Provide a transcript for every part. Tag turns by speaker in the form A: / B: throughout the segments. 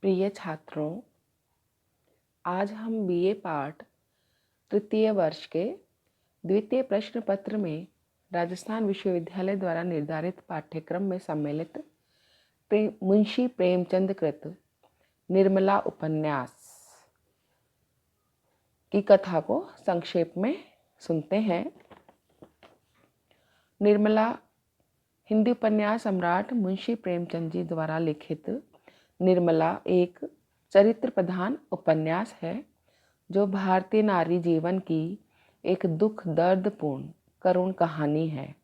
A: प्रिय छात्रों, आज हम बीए पाठ तृतीय वर्ष के द्वितीय प्रश्न पत्र में राजस्थान विश्वविद्यालय द्वारा निर्धारित पाठ्यक्रम में सम्मिलित मुंशी प्रेमचंद कृत निर्मला उपन्यास की कथा को संक्षेप में सुनते हैं। निर्मला हिंदी उपन्यास सम्राट मुंशी प्रेमचंद जी द्वारा लिखित निर्मला एक चरित्र प्रधान उपन्यास है जो भारतीय नारी जीवन की एक दुख दर्दपूर्ण करुण कहानी है।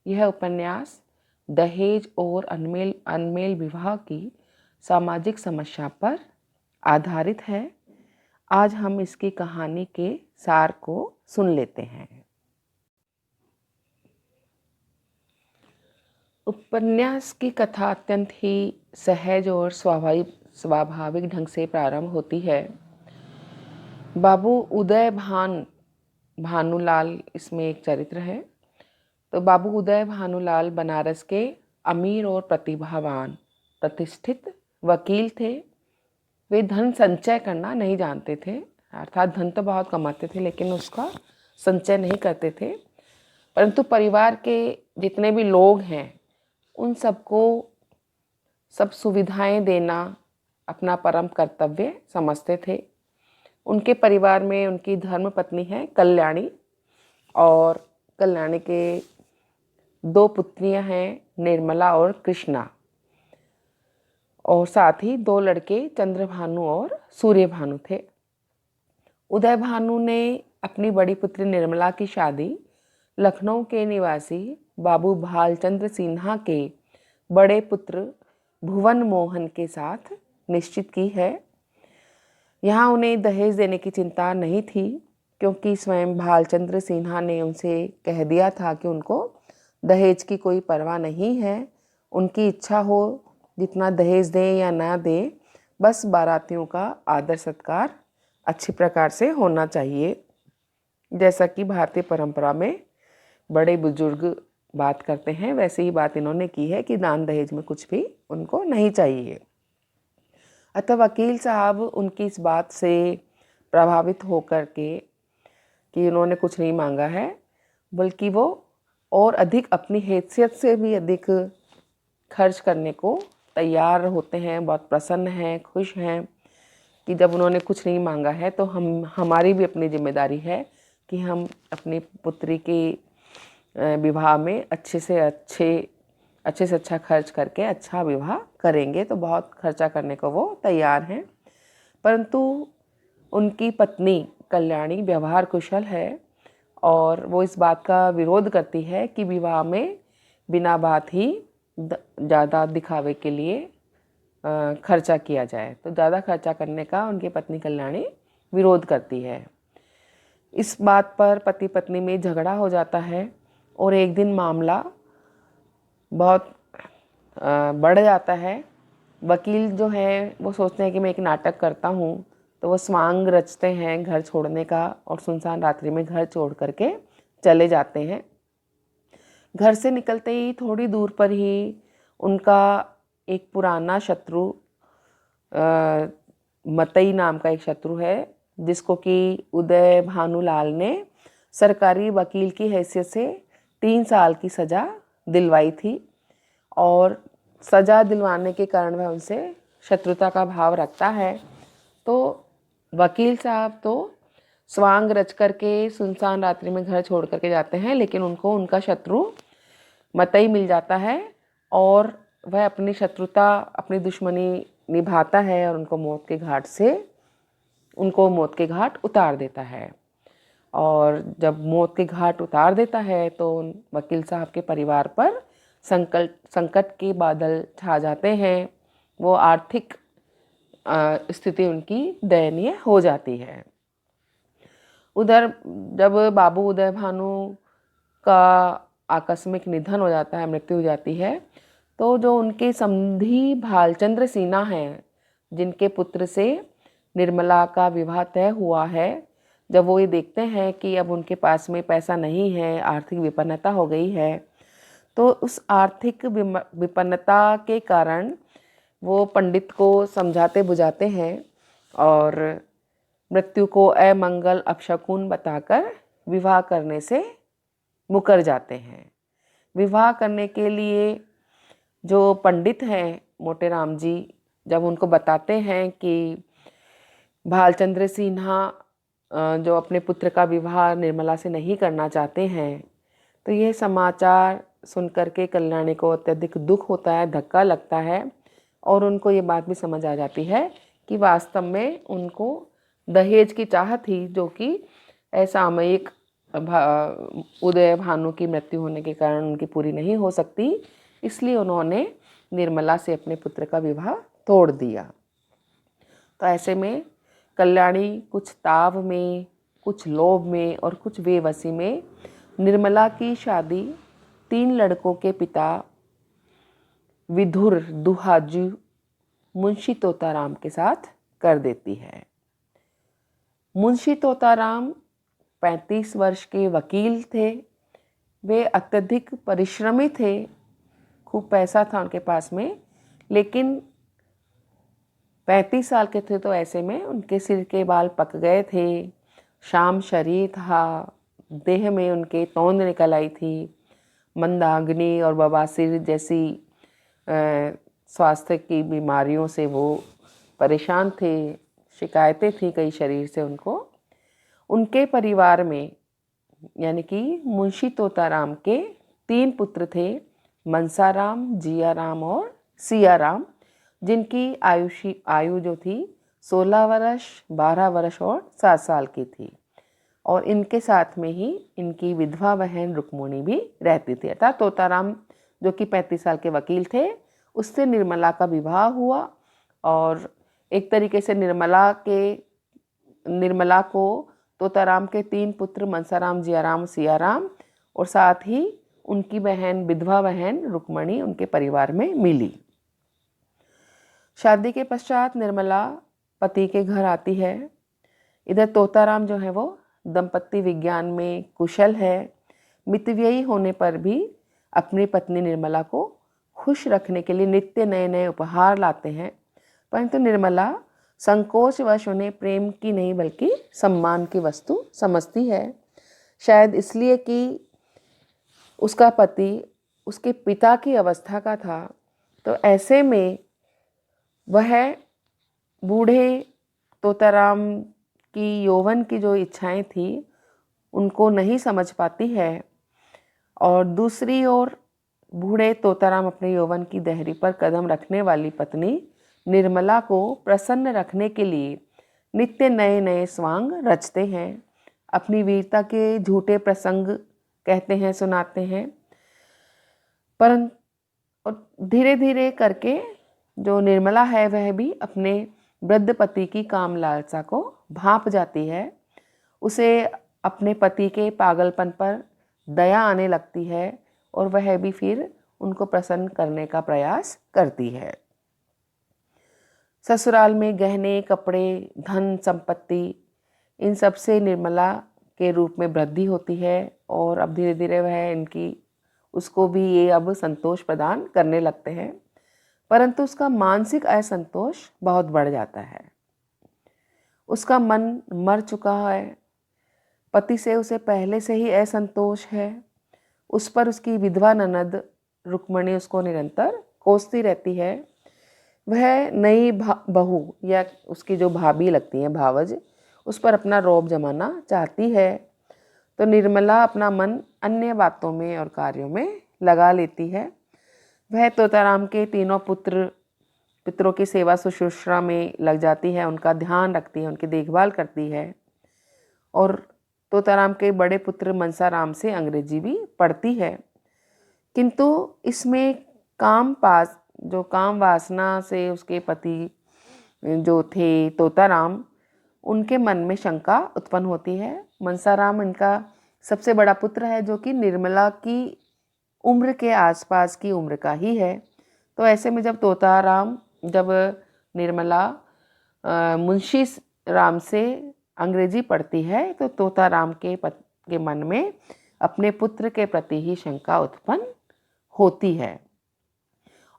A: यह उपन्यास दहेज और अनमेल विवाह की सामाजिक समस्या पर आधारित है। आज हम इसकी कहानी के सार को सुन लेते हैं। उपन्यास की कथा अत्यंत ही सहज और स्वाभाविक ढंग से प्रारंभ होती है। बाबू उदय भानुलाल इसमें एक चरित्र है। तो बाबू उदय भानुलाल बनारस के अमीर और प्रतिभावान प्रतिष्ठित वकील थे। वे धन संचय करना नहीं जानते थे, अर्थात धन तो बहुत कमाते थे लेकिन उसका संचय नहीं करते थे। परंतु परिवार के जितने भी लोग हैं उन सबको सब सुविधाएं देना अपना परम कर्तव्य समझते थे। उनके परिवार में उनकी धर्म पत्नी है कल्याणी, और कल्याणी के दो पुत्रियां हैं निर्मला और कृष्णा, और साथ ही दो लड़के चंद्रभानु और सूर्यभानु थे। उदय भानु ने अपनी बड़ी पुत्री निर्मला की शादी लखनऊ के निवासी बाबू भालचंद्र सिन्हा के बड़े पुत्र भुवन मोहन के साथ निश्चित की है। यहाँ उन्हें दहेज देने की चिंता नहीं थी, क्योंकि स्वयं भालचंद्र सिन्हा ने उनसे कह दिया था कि उनको दहेज की कोई परवाह नहीं है। उनकी इच्छा हो जितना दहेज दें या ना दें, बस बारातियों का आदर सत्कार अच्छी प्रकार से होना चाहिए। जैसा कि भारतीय परंपरा में बड़े बुजुर्ग बात करते हैं, वैसे ही बात इन्होंने की है कि दान दहेज में कुछ भी उनको नहीं चाहिए। अतः वकील साहब उनकी इस बात से प्रभावित होकर के कि उन्होंने कुछ नहीं मांगा है, बल्कि वो और अधिक अपनी हैसियत से भी अधिक खर्च करने को तैयार होते हैं। बहुत प्रसन्न हैं, खुश हैं कि जब उन्होंने कुछ नहीं मांगा है तो हमारी भी अपनी जिम्मेदारी है कि हम अपनी पुत्री की विवाह में अच्छे से अच्छा खर्च करके अच्छा विवाह करेंगे। तो बहुत खर्चा करने को वो तैयार हैं। परंतु उनकी पत्नी कल्याणी व्यवहार कुशल है और वो इस बात का विरोध करती है कि विवाह में बिना बात ही ज़्यादा दिखावे के लिए खर्चा किया जाए। तो ज़्यादा खर्चा करने का उनकी पत्नी कल्याणी विरोध करती है। इस बात पर पति पत्नी में झगड़ा हो जाता है और एक दिन मामला बहुत बढ़ जाता है। वकील जो है वो सोचते हैं कि मैं एक नाटक करता हूँ, तो वो स्वांग रचते हैं घर छोड़ने का और सुनसान रात्रि में घर छोड़ करके चले जाते हैं। घर से निकलते ही थोड़ी दूर पर ही उनका एक पुराना शत्रु मतई नाम का एक शत्रु है, जिसको कि उदय भानुलाल ने सरकारी वकील की हैसियत से 3 साल की सज़ा दिलवाई थी, और सज़ा दिलवाने के कारण वह उनसे शत्रुता का भाव रखता है। तो वकील साहब तो स्वांग रच करके सुनसान रात्रि में घर छोड़ करके जाते हैं, लेकिन उनको उनका शत्रु मतई मिल जाता है और वह अपनी शत्रुता अपनी दुश्मनी निभाता है और उनको मौत के घाट उतार देता है। और जब मौत के घाट उतार देता है तो वकील साहब के परिवार पर संकट के बादल छा जाते हैं। वो आर्थिक स्थिति उनकी दयनीय हो जाती है। उधर जब बाबू उदय भानु का आकस्मिक निधन हो जाता है, मृत्यु हो जाती है, तो जो उनके समधी भालचंद्र सिन्हा हैं, जिनके पुत्र से निर्मला का विवाह तय हुआ है, जब वो ये देखते हैं कि अब उनके पास में पैसा नहीं है, आर्थिक विपन्नता हो गई है, तो उस आर्थिक विपन्नता के कारण वो पंडित को समझाते बुझाते हैं और मृत्यु को अमंगल अपशकुन बताकर विवाह करने से मुकर जाते हैं। विवाह करने के लिए जो पंडित हैं मोटे राम जी, जब उनको बताते हैं कि भालचंद्र सिन्हा जो अपने पुत्र का विवाह निर्मला से नहीं करना चाहते हैं, तो यह समाचार सुनकर के कल्याणी को अत्यधिक दुख होता है, धक्का लगता है और उनको ये बात भी समझ आ जाती है कि वास्तव में उनको दहेज की चाह थी, जो कि असामयिक उदय भानु की मृत्यु होने के कारण उनकी पूरी नहीं हो सकती, इसलिए उन्होंने निर्मला से अपने पुत्र का विवाह तोड़ दिया। तो ऐसे में कल्याणी कुछ ताव में, कुछ लोभ में और कुछ बेबसी में निर्मला की शादी 3 लड़कों के पिता विधुर दुहाजू मुंशी तोताराम के साथ कर देती है। मुंशी तोताराम 35 वर्ष के वकील थे। वे अत्यधिक परिश्रमी थे, खूब पैसा था उनके पास में, लेकिन 35 साल के थे तो ऐसे में उनके सिर के बाल पक गए थे, शाम शरीर था, देह में उनके तौंद निकल आई थी, मंदाग्नि और बवासीर जैसी स्वास्थ्य की बीमारियों से वो परेशान थे, शिकायतें थी कई शरीर से उनको। उनके परिवार में यानी कि मुंशी तोताराम के 3 पुत्र थे, मनसाराम, जियाराम और सियाराम, जिनकी आयु जो थी 16 वर्ष, 12 वर्ष और 7 साल की थी। और इनके साथ में ही इनकी विधवा बहन रुक्मिणी भी रहती थी। अर्थात तोताराम जो कि 35 साल के वकील थे, उससे निर्मला का विवाह हुआ और एक तरीके से निर्मला को तोताराम के 3 पुत्र मनसाराम, जियाराम, सियाराम और साथ ही उनकी बहन, विधवा बहन रुक्मिणी उनके परिवार में मिली। शादी के पश्चात निर्मला पति के घर आती है। इधर तोताराम जो है वो दंपत्ति विज्ञान में कुशल है। मितव्ययी होने पर भी अपनी पत्नी निर्मला को खुश रखने के लिए नित्य नए नए उपहार लाते हैं, परंतु निर्मला संकोचवश उन्हें प्रेम की नहीं बल्कि सम्मान की वस्तु समझती है। शायद इसलिए कि उसका पति उसके पिता की अवस्था का था, तो ऐसे में वह बूढ़े तोताराम की यौवन की जो इच्छाएं थी उनको नहीं समझ पाती है और दूसरी ओर बूढ़े तोताराम अपने यौवन की दहरी पर कदम रखने वाली पत्नी निर्मला को प्रसन्न रखने के लिए नित्य नए नए स्वांग रचते हैं, अपनी वीरता के झूठे प्रसंग कहते हैं, सुनाते हैं। परंतु धीरे धीरे करके जो निर्मला है वह भी अपने वृद्ध पति की काम लालसा को भांप जाती है। उसे अपने पति के पागलपन पर दया आने लगती है और वह भी फिर उनको प्रसन्न करने का प्रयास करती है। ससुराल में गहने, कपड़े, धन, संपत्ति, इन सब से निर्मला के रूप में वृद्धि होती है और अब धीरे धीरे वह उसको भी ये अब संतोष प्रदान करने लगते हैं, परंतु उसका मानसिक असंतोष बहुत बढ़ जाता है। उसका मन मर चुका है, पति से उसे पहले से ही असंतोष है। उस पर उसकी विधवा ननद रुक्मिणी उसको निरंतर कोसती रहती है। वह नई बहू या उसकी जो भाभी लगती है, भावज, उस पर अपना रौब जमाना चाहती है, तो निर्मला अपना मन अन्य बातों में और कार्यों में लगा लेती है। वह तोताराम के 3 पितरों की सेवा शुश्रूषा में लग जाती है, उनका ध्यान रखती है, उनकी देखभाल करती है और तोताराम के बड़े पुत्र मनसाराम से अंग्रेजी भी पढ़ती है। किंतु इसमें काम वासना से उसके पति जो थे तोताराम, उनके मन में शंका उत्पन्न होती है। मनसाराम इनका सबसे बड़ा पुत्र है जो कि निर्मला की उम्र के आसपास की उम्र का ही है। तो ऐसे में जब निर्मला मुंशी राम से अंग्रेजी पढ़ती है तो तोताराम के मन में अपने पुत्र के प्रति ही शंका उत्पन्न होती है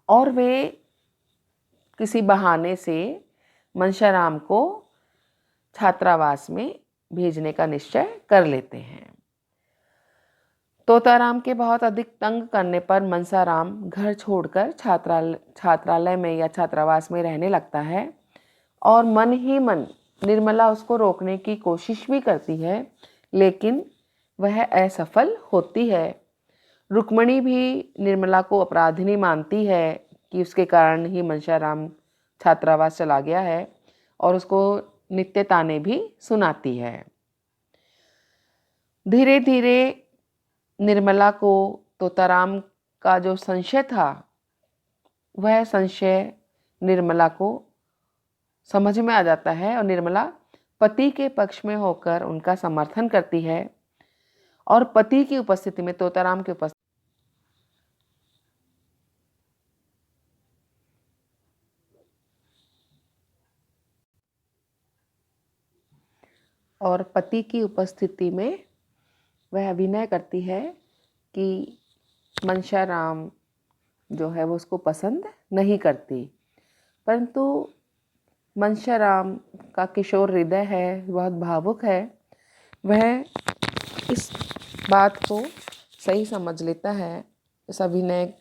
A: और वे किसी बहाने से मनशाराम को छात्रावास में भेजने का निश्चय कर लेते हैं। तोताराम के बहुत अधिक तंग करने पर मनसाराम घर छोड़कर छात्रालय में या छात्रावास में रहने लगता है और मन ही मन निर्मला उसको रोकने की कोशिश भी करती है, लेकिन वह असफल होती है। रुक्मणी भी निर्मला को अपराधिनी मानती है कि उसके कारण ही मनशाराम छात्रावास चला गया है और उसको नित्य ताने भी सुनाती है। धीरे धीरे निर्मला को तोताराम का जो संशय था, वह संशय निर्मला को समझ में आ जाता है और निर्मला पति के पक्ष में होकर उनका समर्थन करती है और पति की उपस्थिति में, तोताराम की उपस्थिति और पति की उपस्थिति में वह अभिनय करती है कि मनशाराम जो है वो उसको पसंद नहीं करती, परंतु मनशाराम का किशोर हृदय है, बहुत भावुक है। वह इस बात को सही समझ लेता है, इस अभिनय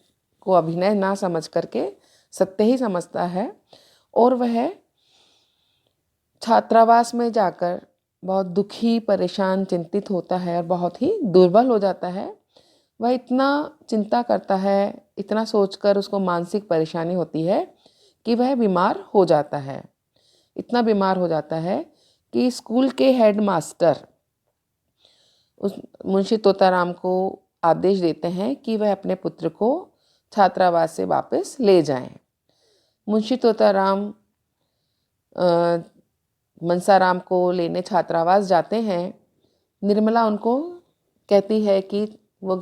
A: को अभिनय ना समझ करके सत्य ही समझता है और वह छात्रावास में जाकर बहुत दुखी, परेशान, चिंतित होता है और बहुत ही दुर्बल हो जाता है। वह इतना चिंता करता है, इतना सोचकर उसको मानसिक परेशानी होती है कि वह बीमार हो जाता है। इतना बीमार हो जाता है कि स्कूल के हेडमास्टर उस मुंशी तोताराम को आदेश देते हैं कि वह अपने पुत्र को छात्रावास से वापस ले जाएं। मुंशी तोताराम मनसाराम को लेने छात्रावास जाते हैं। निर्मला उनको कहती है कि वो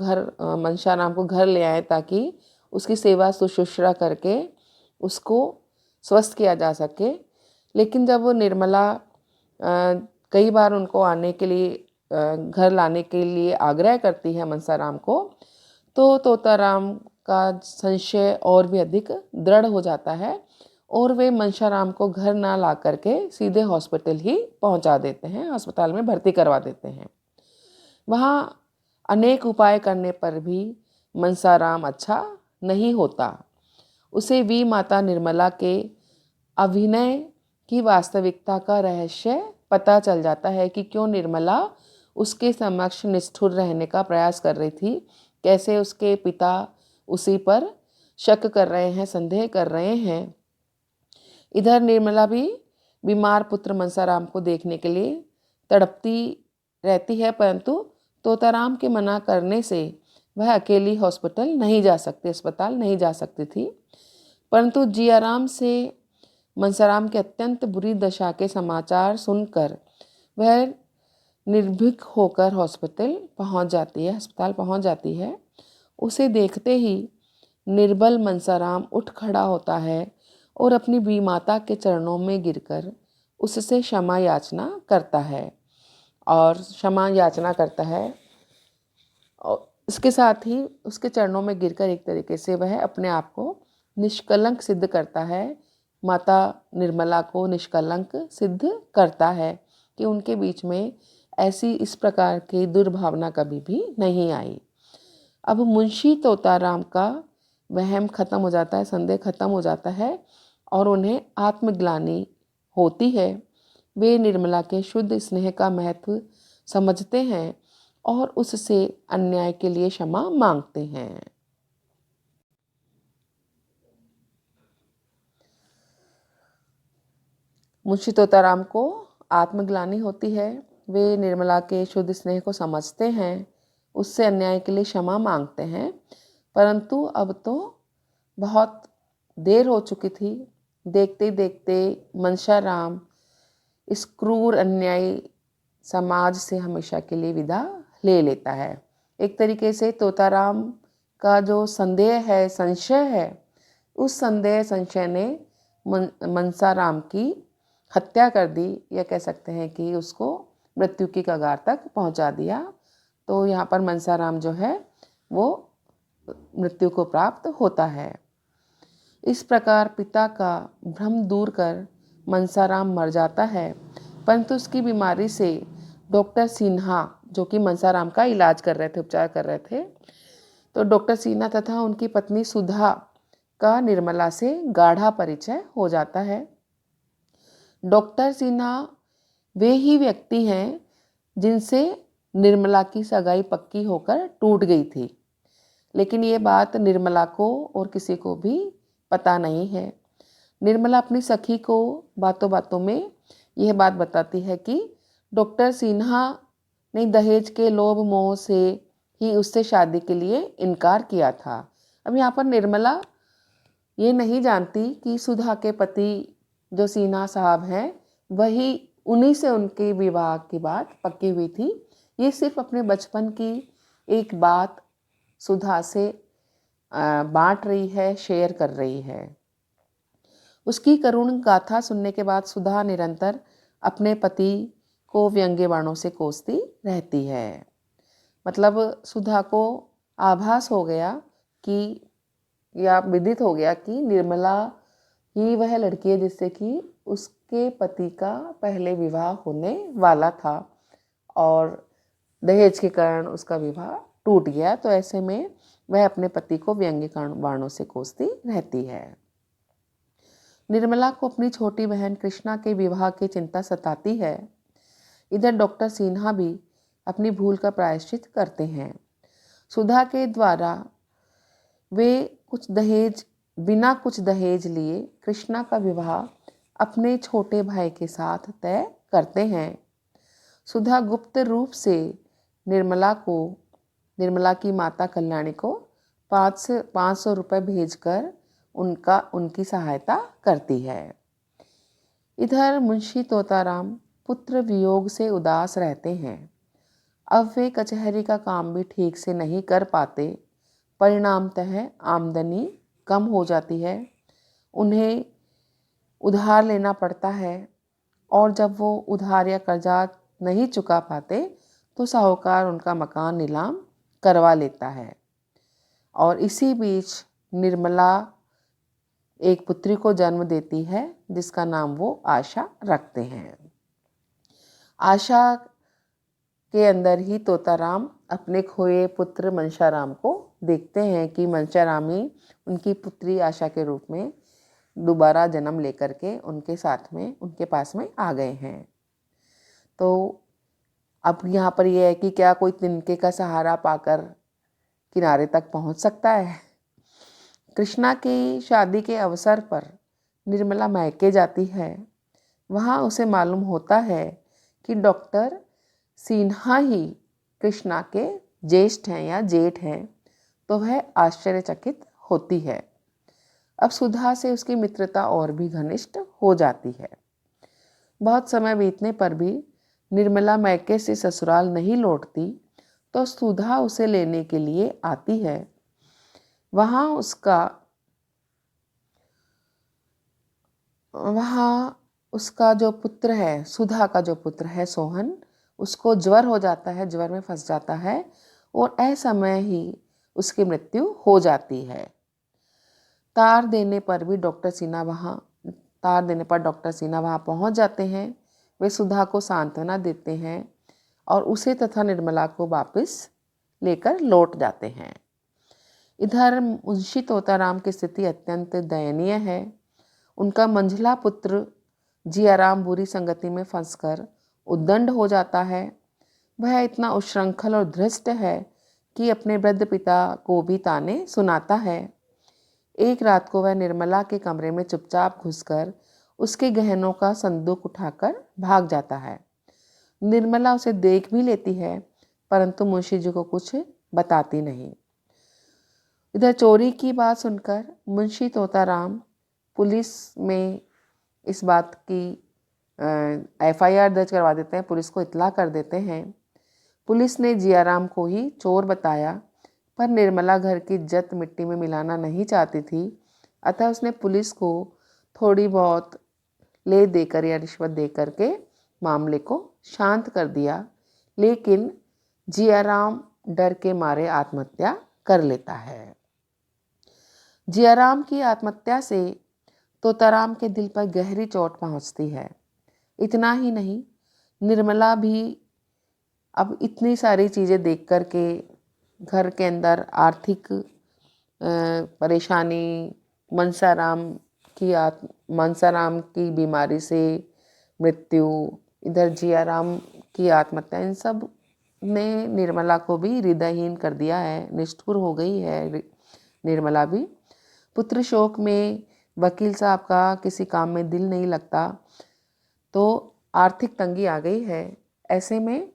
A: मनसाराम को घर ले आए ताकि उसकी सेवा शुश्रूषा करके उसको स्वस्थ किया जा सके। लेकिन जब वो निर्मला कई बार उनको आने के लिए घर लाने के लिए आग्रह करती है मनसाराम को, तो तोताराम का संशय और भी अधिक दृढ़ हो जाता है और वे मनसाराम को घर ना ला करके सीधे हॉस्पिटल ही पहुंचा देते हैं, अस्पताल में भर्ती करवा देते हैं। वहाँ अनेक उपाय करने पर भी मनसाराम अच्छा नहीं होता। उसे वी माता निर्मला के अभिनय की वास्तविकता का रहस्य पता चल जाता है कि क्यों निर्मला उसके समक्ष निष्ठुर रहने का प्रयास कर रही थी, कैसे उसके पिता उसी पर शक कर रहे हैं, संदेह कर रहे हैं। इधर निर्मला भी बीमार पुत्र मनसाराम को देखने के लिए तड़पती रहती है, परंतु तोताराम के मना करने से वह अकेली अस्पताल नहीं जा सकती थी। परंतु जियाराम से मनसाराम के अत्यंत बुरी दशा के समाचार सुनकर वह निर्भीक होकर अस्पताल पहुंच जाती है। उसे देखते ही निर्बल मनसाराम उठ खड़ा होता है और अपनी बीमाता के चरणों में गिरकर उससे क्षमा याचना करता है और इसके साथ ही उसके चरणों में गिरकर एक तरीके से वह अपने आप को निष्कलंक सिद्ध करता है, माता निर्मला को निष्कलंक सिद्ध करता है कि उनके बीच में ऐसी इस प्रकार की दुर्भावना कभी भी नहीं आई। अब मुंशी तोताराम का वहम खत्म हो जाता है, संदेह खत्म हो जाता है और उन्हें आत्मग्लानि होती है। वे निर्मला के शुद्ध स्नेह का महत्व समझते हैं और उससे अन्याय के लिए क्षमा मांगते हैं। मुंशी तोताराम को आत्मग्लानि होती है, वे निर्मला के शुद्ध स्नेह को समझते हैं, उससे अन्याय के लिए क्षमा मांगते हैं, परंतु अब तो बहुत देर हो चुकी थी। देखते देखते मनसाराम इस क्रूर अन्यायी समाज से हमेशा के लिए विदा ले लेता है। एक तरीके से तोताराम का जो संशय है, उस संशय ने मनसाराम की हत्या कर दी, या कह सकते हैं कि उसको मृत्यु की कगार तक पहुंचा दिया। तो यहाँ पर मनसाराम जो है वो मृत्यु को प्राप्त होता है। इस प्रकार पिता का भ्रम दूर कर मनसाराम मर जाता है, परंतु उसकी बीमारी से डॉक्टर सिन्हा, जो कि मनसाराम का इलाज कर रहे थे, उपचार कर रहे थे, तो डॉक्टर सिन्हा तथा उनकी पत्नी सुधा का निर्मला से गाढ़ा परिचय हो जाता है। डॉक्टर सिन्हा वे ही व्यक्ति हैं जिनसे निर्मला की सगाई पक्की होकर टूट गई थी, लेकिन ये बात निर्मला को और किसी को भी पता नहीं है। निर्मला अपनी सखी को बातों बातों में यह बात बताती है कि डॉक्टर सिन्हा ने दहेज के लोभ मोह से ही उससे शादी के लिए इनकार किया था। अब यहाँ पर निर्मला ये नहीं जानती कि सुधा के पति जो सिन्हा साहब हैं वही उन्हीं से उनके विवाह की बात पक्की हुई थी। ये सिर्फ अपने बचपन की एक बात सुधा से बांट रही है, शेयर कर रही है। उसकी करुण गाथा सुनने के बाद सुधा निरंतर अपने पति को व्यंग्य बाणों से कोसती रहती है। मतलब सुधा को आभास हो गया कि, या विदित हो गया कि निर्मला ही वह लड़की है जिससे कि उसके पति का पहले विवाह होने वाला था और दहेज के कारण उसका विवाह टूट गया। तो ऐसे में वह अपने पति को व्यंग्य बाणों से कोसती रहती है। निर्मला को अपनी छोटी बहन कृष्णा के विवाह की चिंता सताती है। इधर डॉक्टर सिन्हा भी अपनी भूल का प्रायश्चित करते हैं। सुधा के द्वारा वे बिना कुछ दहेज लिए कृष्णा का विवाह अपने छोटे भाई के साथ तय करते हैं। सुधा गुप्त रूप से निर्मला की माता कल्याणी को 500 रुपये भेजकर उनकी सहायता करती है। इधर मुंशी तोताराम पुत्र वियोग से उदास रहते हैं। अब वे कचहरी का काम भी ठीक से नहीं कर पाते, परिणामतः आमदनी कम हो जाती है, उन्हें उधार लेना पड़ता है और जब वो उधार या कर्जा नहीं चुका पाते तो साहूकार उनका मकान नीलाम करवा लेता है। और इसी बीच निर्मला एक पुत्री को जन्म देती है जिसका नाम वो आशा रखते हैं। आशा के अंदर ही तोताराम अपने खोए पुत्र मनसाराम को देखते हैं कि मनसाराम ही उनकी पुत्री आशा के रूप में दोबारा जन्म लेकर के उनके पास में आ गए हैं। तो अब यहाँ पर यह है कि क्या कोई तिनके का सहारा पाकर किनारे तक पहुँच सकता है। कृष्णा की शादी के अवसर पर निर्मला मायके जाती है। वहाँ उसे मालूम होता है कि डॉक्टर सिन्हा ही कृष्णा के ज्येष्ठ हैं या जेठ हैं, तो वह आश्चर्यचकित होती है। अब सुधा से उसकी मित्रता और भी घनिष्ठ हो जाती है। बहुत समय बीतने पर भी निर्मला मायके से ससुराल नहीं लौटती तो सुधा उसे लेने के लिए आती है। वहाँ उसका जो पुत्र है, सुधा का जो पुत्र है सोहन, उसको ज्वर हो जाता है, ज्वर में फंस जाता है और असमय ही उसकी मृत्यु हो जाती है। तार देने पर डॉक्टर सिन्हा वहाँ पहुँच जाते हैं। वे सुधा को सांत्वना देते हैं और उसे तथा निर्मला को वापस लेकर लौट जाते हैं। इधर मुंशी तोताराम की स्थिति अत्यंत दयनीय है। उनका मंझला पुत्र जियाराम बुरी संगति में फंसकर उद्दंड हो जाता है। वह इतना उच्छृंखल और धृष्ट है कि अपने वृद्ध पिता को भी ताने सुनाता है। एक रात को वह निर्मला के कमरे में चुपचाप घुसकर उसके गहनों का संदूक उठाकर भाग जाता है। निर्मला उसे देख भी लेती है, परंतु मुंशी जी को कुछ बताती नहीं। इधर चोरी की बात सुनकर मुंशी तोताराम पुलिस में इस बात की FIR दर्ज करवा देते हैं, पुलिस को इत्तला कर देते हैं। पुलिस ने जियाराम को ही चोर बताया, पर निर्मला घर की इज्जत मिट्टी में मिलाना नहीं चाहती थी, अतः उसने पुलिस को थोड़ी बहुत ले देकर या रिश्वत देकर के मामले को शांत कर दिया। लेकिन जियाराम डर के मारे आत्महत्या कर लेता है। जियाराम की आत्महत्या से तोताराम के दिल पर गहरी चोट पहुंचती है। इतना ही नहीं, निर्मला भी अब इतनी सारी चीज़ें देख कर के घर के अंदर आर्थिक परेशानी, मनसाराम की बीमारी से मृत्यु, इधर जियाराम की आत्महत्या, इन सब ने निर्मला को भी हृदयहीन कर दिया है। निष्ठुर हो गई है निर्मला भी। पुत्र शोक में वकील साहब का किसी काम में दिल नहीं लगता, तो आर्थिक तंगी आ गई है। ऐसे में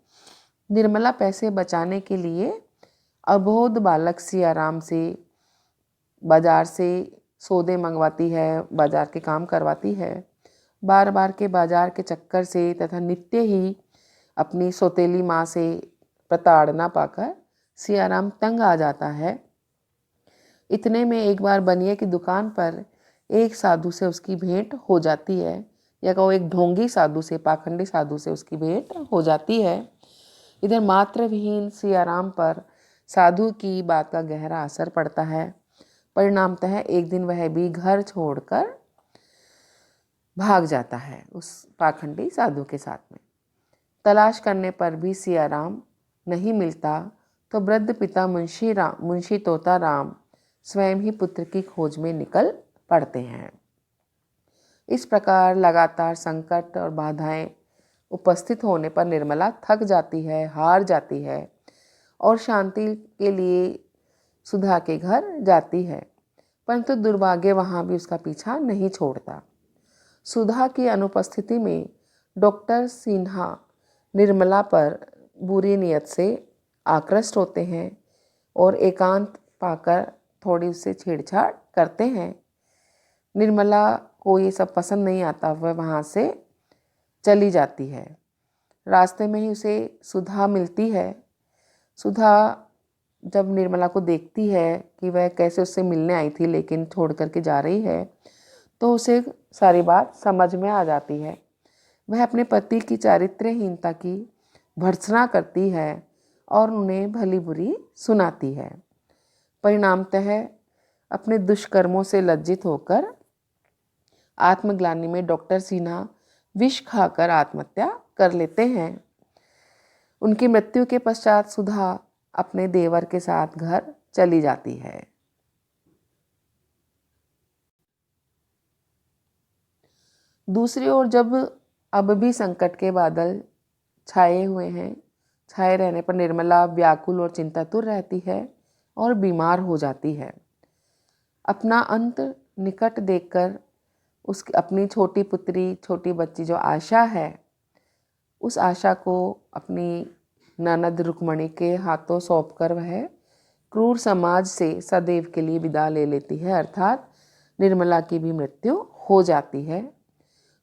A: निर्मला पैसे बचाने के लिए अबोध बालक सियाराम से बाजार से सौदे मंगवाती है, बाजार के काम करवाती है। बार बार के बाजार के चक्कर से तथा नित्य ही अपनी सौतेली माँ से प्रताड़ना पाकर सियाराम तंग आ जाता है। इतने में एक बार बनिए की दुकान पर एक साधु से उसकी भेंट हो जाती है, या कहो एक ढोंगी साधु से, पाखंडी साधु से उसकी भेंट हो जाती है। इधर मात्र विहीन सियाराम पर साधु की बात का गहरा असर पड़ता है। परिणामतः एक दिन वह भी घर छोड़कर भाग जाता है उस पाखंडी साधु के साथ में। तलाश करने पर भी सियाराम नहीं मिलता, तो वृद्ध पिता मुंशी तोताराम स्वयं ही पुत्र की खोज में निकल पड़ते हैं। इस प्रकार लगातार संकट और बाधाएं उपस्थित होने पर निर्मला थक जाती है, हार जाती है और शांति के लिए सुधा के घर जाती है, परंतु दुर्भाग्य वहाँ भी उसका पीछा नहीं छोड़ता। सुधा की अनुपस्थिति में डॉक्टर सिन्हा निर्मला पर बुरी नीयत से आकृष्ट होते हैं और एकांत पाकर थोड़ी उससे छेड़छाड़ करते हैं। निर्मला को ये सब पसंद नहीं आता, वह वहाँ से चली जाती है। रास्ते में ही उसे सुधा मिलती है। सुधा जब निर्मला को देखती है कि वह कैसे उससे मिलने आई थी लेकिन छोड़ करके जा रही है, तो उसे सारी बात समझ में आ जाती है। वह अपने पति की चारित्र्यहीनता की भर्त्सना करती है और उन्हें भली बुरी सुनाती है। परिणामतः अपने दुष्कर्मों से लज्जित होकर आत्मग्लानि में डॉक्टर सिन्हा विष खाकर आत्महत्या कर लेते हैं। उनकी मृत्यु के पश्चात सुधा अपने देवर के साथ घर चली जाती है। दूसरी ओर जब अब भी संकट के बादल छाए हुए हैं, छाए रहने पर निर्मला व्याकुल और चिंतातुर रहती है और बीमार हो जाती है। अपना अंत निकट देखकर उसकी अपनी छोटी पुत्री, छोटी बच्ची जो आशा है, उस आशा को अपनी ननद रुक्मणी के हाथों सौंपकर वह क्रूर समाज से सदैव के लिए विदा ले लेती है, अर्थात निर्मला की भी मृत्यु हो जाती है।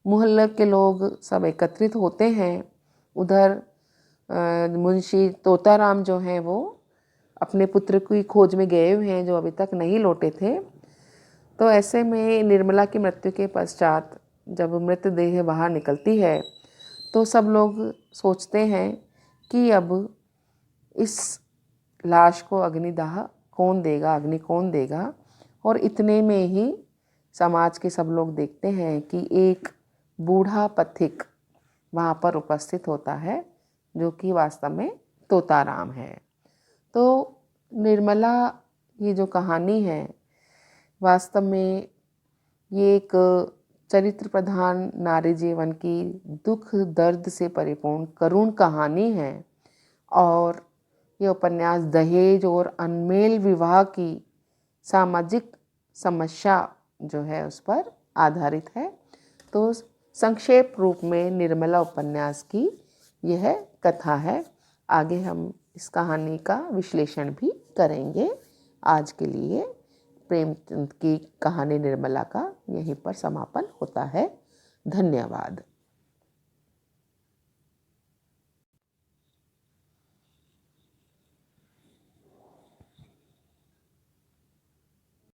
A: मोहल्ले के लोग सब एकत्रित होते हैं। उधर मुंशी तोताराम जो हैं वो अपने पुत्र की खोज में गए हुए हैं, जो अभी तक नहीं लौटे थे। तो ऐसे में निर्मला की मृत्यु के पश्चात जब मृतदेह बाहर निकलती है, तो सब लोग सोचते हैं कि अब इस लाश को अग्निदाह कौन देगा, अग्नि कौन देगा। और इतने में ही समाज के सब लोग देखते हैं कि एक बूढ़ा पथिक वहाँ पर उपस्थित होता है, जो कि वास्तव में तोताराम है। तो निर्मला ये जो कहानी है, वास्तव में ये एक चरित्र प्रधान नारी जीवन की दुख दर्द से परिपूर्ण करुण कहानी है। और ये उपन्यास दहेज और अनमेल विवाह की सामाजिक समस्या जो है उस पर आधारित है। तो संक्षेप रूप में निर्मला उपन्यास की यह कथा है। आगे हम इस कहानी का विश्लेषण भी करेंगे। आज के लिए प्रेमचंद की कहानी निर्मला का यहीं पर समापन होता है। धन्यवाद।